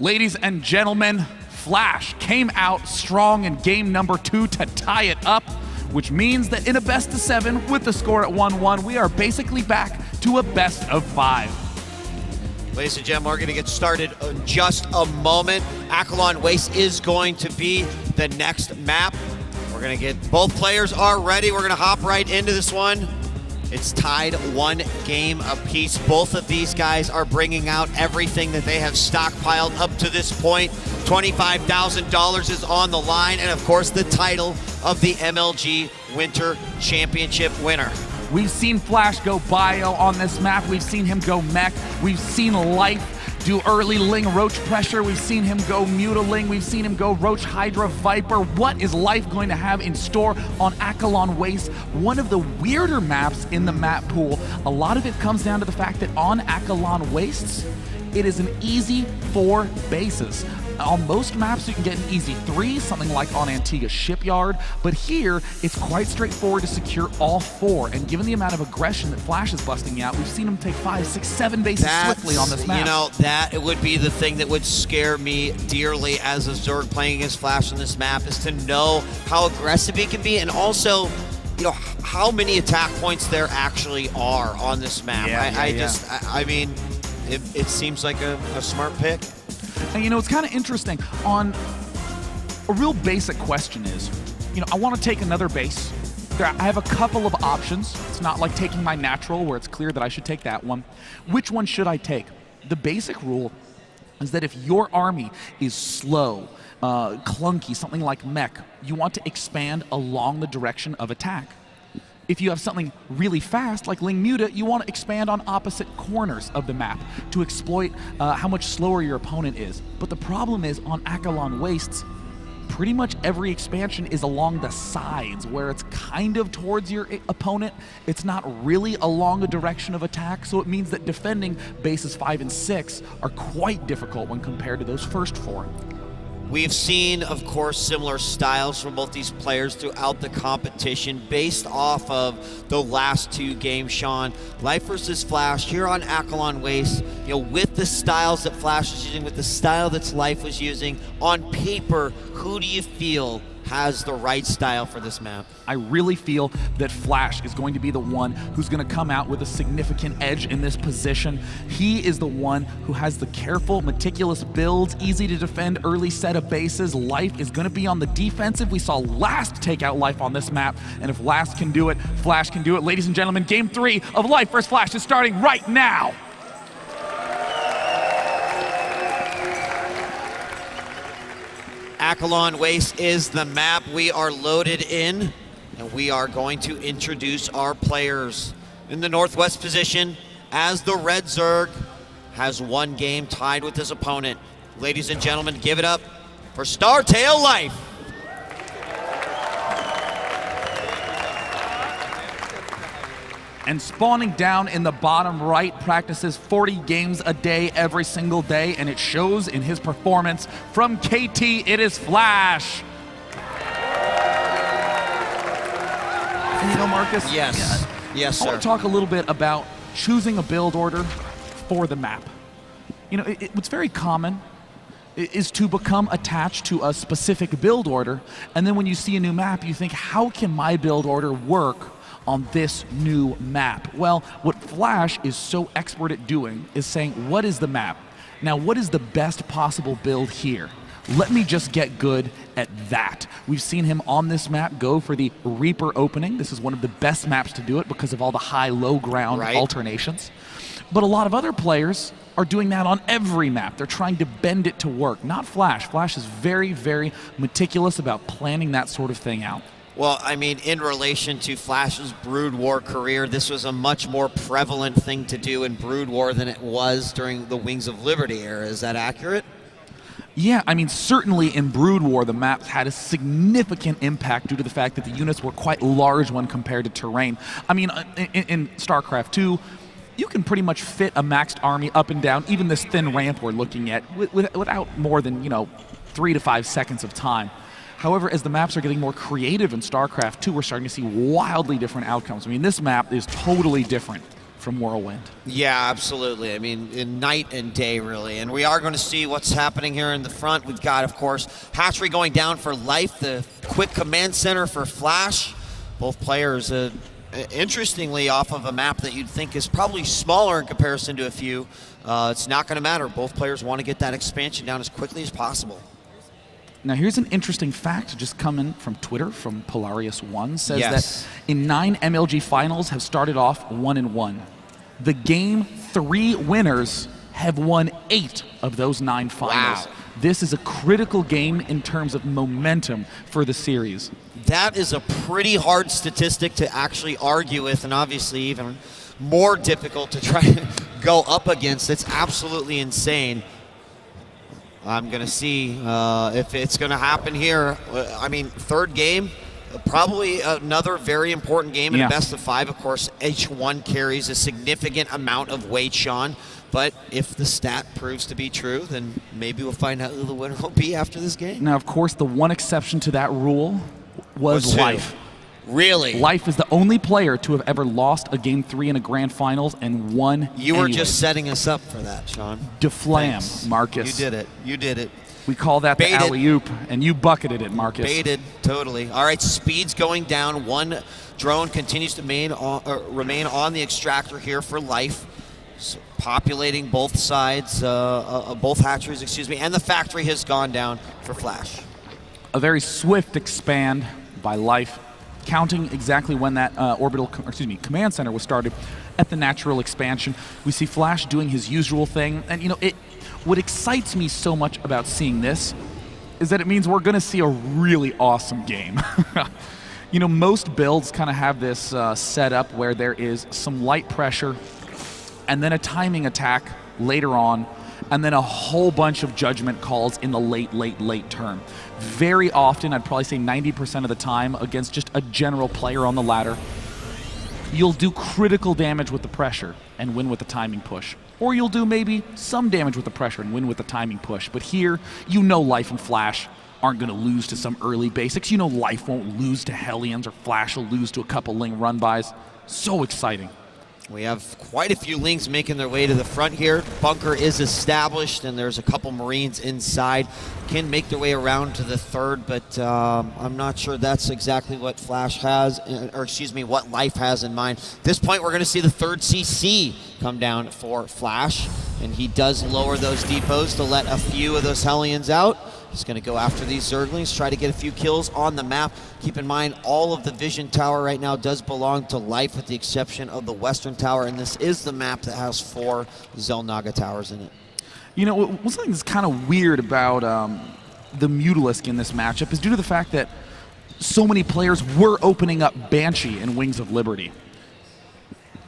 Ladies and gentlemen, Flash came out strong in game number 2 to tie it up, which means that in a best of 7 with the score at 1-1, we are basically back to a best of 5. Ladies and gentlemen, we're going to get started in just a moment. Akalon Waste is going to be the next map. We're going to get both players are ready. We're going to hop right into this one. It's tied 1 game apiece. Both of these guys are bringing out everything that they have stockpiled up to this point. $25,000 is on the line, and of course the title of the MLG Winter Championship winner. We've seen Flash go bio on this map. We've seen him go mech. We've seen Life do early Ling Roach pressure. We've seen him go Mutaling. We've seen him go Roach Hydra Viper. What is Life going to have in store on Akalon Waste? One of the weirder maps in the map pool. A lot of it comes down to the fact that on Akalon Wastes, it is an easy 4 bases. On most maps, you can get an easy 3, something like on Antigua Shipyard, but here, it's quite straightforward to secure all 4, and given the amount of aggression that Flash is busting out, we've seen him take 5, 6, 7 bases swiftly on this map. You know, that it would be the thing that would scare me dearly as a Zerg playing against Flash on this map, is to know how aggressive he can be, and also, you know, how many attack points there actually are on this map. I mean, it seems like a smart pick. And you know, it's kind of interesting. On a real basic question is, you know, I want to take another base. I have a couple of options. It's not like taking my natural where it's clear that I should take that one. Which one should I take? The basic rule is that if your army is slow, clunky, something like mech, you want to expand along the direction of attack. If you have something really fast, like Ling Muta, you want to expand on opposite corners of the map to exploit how much slower your opponent is. But the problem is, on Akalon Wastes, pretty much every expansion is along the sides, where it's kind of towards your opponent. It's not really along a direction of attack, so it means that defending bases 5 and 6 are quite difficult when compared to those first 4. We've seen, of course, similar styles from both these players throughout the competition based off of the last 2 games, Sean. Life versus Flash here on Akalon Waste, you know, with the styles that Flash was using, with the style that Life was using, on paper, who do you feel has the right style for this map? I really feel that Flash is going to be the one who's going to come out with a significant edge in this position. He is the one who has the careful, meticulous builds, easy to defend early set of bases. Life is going to be on the defensive. We saw Last take out Life on this map, and if Last can do it, Flash can do it. Ladies and gentlemen, game 3 of Life vs. Flash is starting right now. Akalon Waste is the map. We are loaded in, and we are going to introduce our players. In the northwest position, as the Red Zerg has 1 game tied with his opponent. Ladies and gentlemen, give it up for Startail Life. And spawning down in the bottom right, practices 40 games a day every single day, and it shows in his performance. From KT, it is Flash. And you know, Marcus? Yes. Yes, sir. I want to talk a little bit about choosing a build order for the map. You know, what's very common is to become attached to a specific build order, and then when you see a new map, you think, how can my build order work on this new map? Well, what Flash is so expert at doing is saying, what is the map? Now, what is the best possible build here? Let me just get good at that. We've seen him on this map go for the Reaper opening. This is one of the best maps to do it because of all the high-low ground alternations. But a lot of other players are doing that on every map. They're trying to bend it to work. Not Flash. Flash is very, very meticulous about planning that sort of thing out. Well, I mean, in relation to Flash's Brood War career, this was a much more prevalent thing to do in Brood War than it was during the Wings of Liberty era. Is that accurate? Yeah, I mean, certainly in Brood War, the maps had a significant impact due to the fact that the units were quite large when compared to terrain. I mean, in StarCraft 2, you can pretty much fit a maxed army up and down, even this thin ramp we're looking at, without more than, you know, 3 to 5 seconds of time. However, as the maps are getting more creative in StarCraft 2, we're starting to see wildly different outcomes. I mean, this map is totally different from Whirlwind. Yeah, absolutely. I mean, in night and day, really. And we are going to see what's happening here in the front. We've got, of course, Hatchery going down for Life, the quick command center for Flash. Both players, interestingly, off of a map that you'd think is probably smaller in comparison to a few. It's not going to matter. Both players want to get that expansion down as quickly as possible. Now, here's an interesting fact just coming from Twitter from Polarius1. Says Yes. that in 9 MLG finals have started off 1-1. The game 3 winners have won 8 of those 9 finals. Wow. This is a critical game in terms of momentum for the series. That is a pretty hard statistic to actually argue with, and obviously even more difficult to try to go up against. It's absolutely insane. I'm going to see if it's going to happen here. I mean, third game, probably another very important game in a best of 5. Of course, H1 carries a significant amount of weight, Sean. But if the stat proves to be true, then maybe we'll find out who the winner will be after this game. Now, of course, the one exception to that rule was Life. Really? Life is the only player to have ever lost a Game 3 in a Grand Finals and won. You were just setting us up for that, Sean. Deflam, Marcus. You did it. You did it. We call that Baited. the alley-oop, and you bucketed it, Marcus. Baited, totally. All right, speed's going down. One drone continues to remain on the extractor here for Life. So populating both sides, both hatcheries, excuse me, and the factory has gone down for Flash. A very swift expand by Life, counting exactly when that command center was started at the natural expansion. We see Flash doing his usual thing, and you know, what excites me so much about seeing this is that it means we're going to see a really awesome game. You know, most builds kind of have this setup where there is some light pressure and then a timing attack later on, and then a whole bunch of judgment calls in the late turn. Very often, I'd probably say 90% of the time, against just a general player on the ladder, you'll do critical damage with the pressure and win with the timing push. Or you'll do maybe some damage with the pressure and win with the timing push. But here, you know Life and Flash aren't going to lose to some early basics. You know Life won't lose to Hellions, or Flash will lose to a couple Ling run-bys. So exciting. We have quite a few Lings making their way to the front here. Bunker is established, and there's a couple Marines inside. Can make their way around to the third, but I'm not sure that's exactly what Flash has, or excuse me, what Life has in mind. At this point, we're going to see the third CC come down for Flash, and he does lower those depots to let a few of those Hellions out. He's going to go after these Zerglings, try to get a few kills on the map. Keep in mind, all of the Vision Tower right now does belong to Life, with the exception of the Western Tower, and this is the map that has 4 Xel'Naga Towers in it. You know, one thing that's kind of weird about the Mutalisk in this matchup is due to the fact that so many players were opening up Banshee and Wings of Liberty.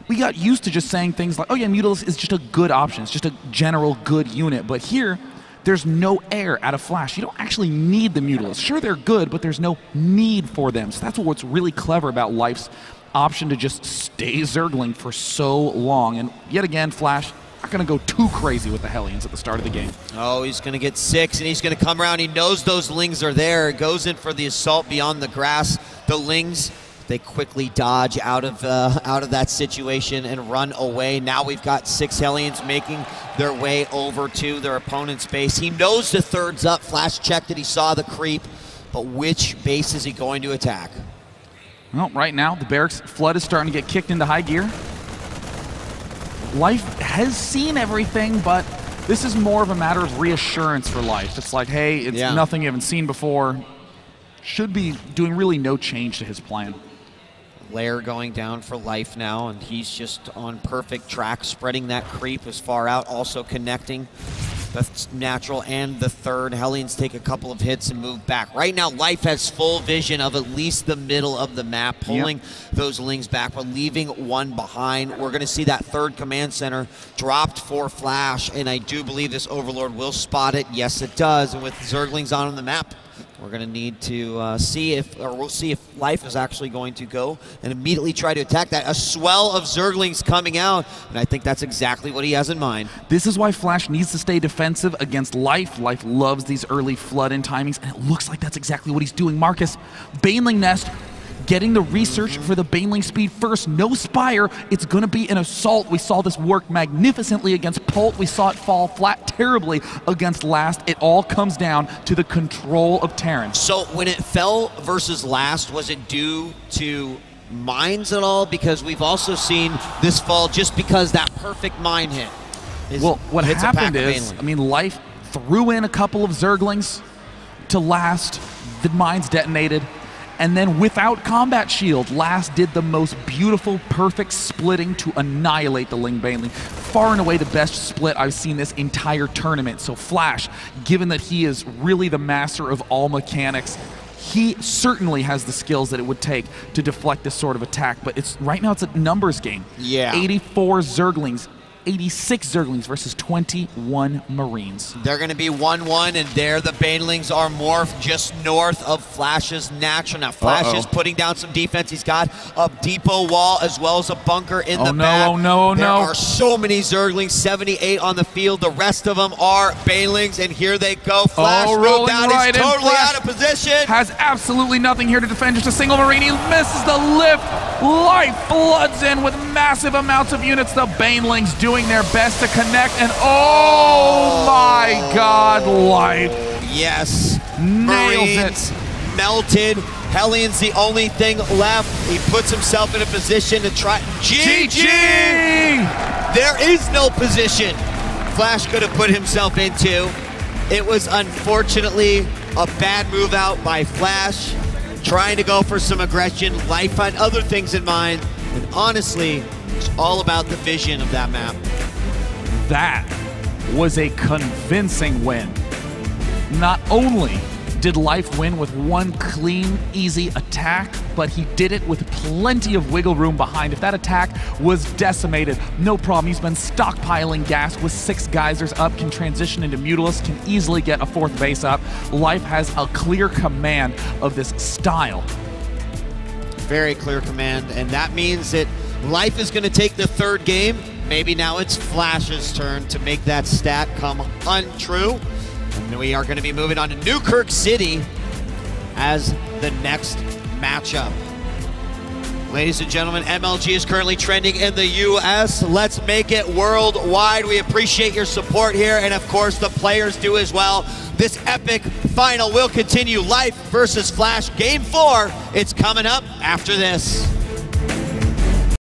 We got used to just saying things like, oh yeah, Mutalisk is just a good option, it's just a general good unit, but here, there's no air out of Flash. You don't actually need the Mutalisk. Sure, they're good, but there's no need for them. So that's what's really clever about Life's option to just stay Zergling for so long. And yet again, Flash not going to go too crazy with the Hellions at the start of the game. Oh, he's going to get 6, and he's going to come around. He knows those Lings are there. Goes in for the assault beyond the grass. The Lings, they quickly dodge out of that situation and run away. Now we've got 6 Hellions making their way over to their opponent's base. He knows the third's up. Flash checked it. He saw the creep. But which base is he going to attack? Well, right now, the Barracks Flood is starting to get kicked into high gear. Life has seen everything, but this is more of a matter of reassurance for Life. It's like, hey, it's nothing you haven't seen before. Should be doing really no change to his plan. Lair going down for Life now, and he's just on perfect track, spreading that creep as far out, also connecting the natural and the third. Hellions take a couple of hits and move back. Right now, Life has full vision of at least the middle of the map, pulling those Lings back, but leaving one behind. We're going to see that third command center dropped for Flash, and I do believe this Overlord will spot it. Yes, it does, and with Zerglings on the map, we're going to need to we'll see if Life is actually going to go and immediately try to attack that. A swell of Zerglings coming out, and I think that's exactly what he has in mind. This is why Flash needs to stay defensive against Life. Life loves these early flood-in timings, and it looks like that's exactly what he's doing. Marcus, Baneling Nest, getting the research for the Baneling speed first. No Spire, it's going to be an assault. We saw this work magnificently against Pult. We saw it fall flat terribly against Last. It all comes down to the control of Terran. So when it fell versus Last, was it due to mines at all? Because we've also seen this fall just because that perfect mine hit. Well, what happened is, I mean, Life threw in a couple of Zerglings to Last, the mines detonated, and then without combat shield, Last did the most beautiful, perfect splitting to annihilate the Ling Baneling. Far and away the best split I've seen this entire tournament. So Flash, given that he is really the master of all mechanics, he certainly has the skills that it would take to deflect this sort of attack, but right now it's a numbers game. Yeah. 84 Zerglings. 86 Zerglings versus 21 Marines. They're going to be 1-1, and there the Banelings are morphed just north of Flash's natural. Now, Flash is putting down some defense. He's got a depot wall as well as a bunker in the back. Oh no, there are so many Zerglings, 78 on the field. The rest of them are Banelings, and here they go. Flash rolled down. Right, he's totally out of position. Has absolutely nothing here to defend, just a single Marine. He misses the lift. Life floods in with massive amounts of units. The Banelings doing their best to connect, and oh my God, Life. Yes. Nails Marines it. Melted. Hellions the only thing left. He puts himself in a position to try. GG! There is no position Flash could have put himself into. It was unfortunately a bad move out by Flash, trying to go for some aggression. Life had other things in mind, and honestly, it's all about the vision of that map. That was a convincing win. Not only did Life win with one clean, easy attack, but he did it with plenty of wiggle room behind. If that attack was decimated, no problem. He's been stockpiling gas with 6 geysers up, can transition into Mutalisk, can easily get a 4th base up. Life has a clear command of this style. Very clear command, and that means that Life is going to take the 3rd game. Maybe now it's Flash's turn to make that stat come untrue. And we are going to be moving on to Newkirk City as the next matchup. Ladies and gentlemen, MLG is currently trending in the US. Let's make it worldwide. We appreciate your support here, and of course the players do as well. This epic final will continue. Life versus Flash, Game 4. It's coming up after this.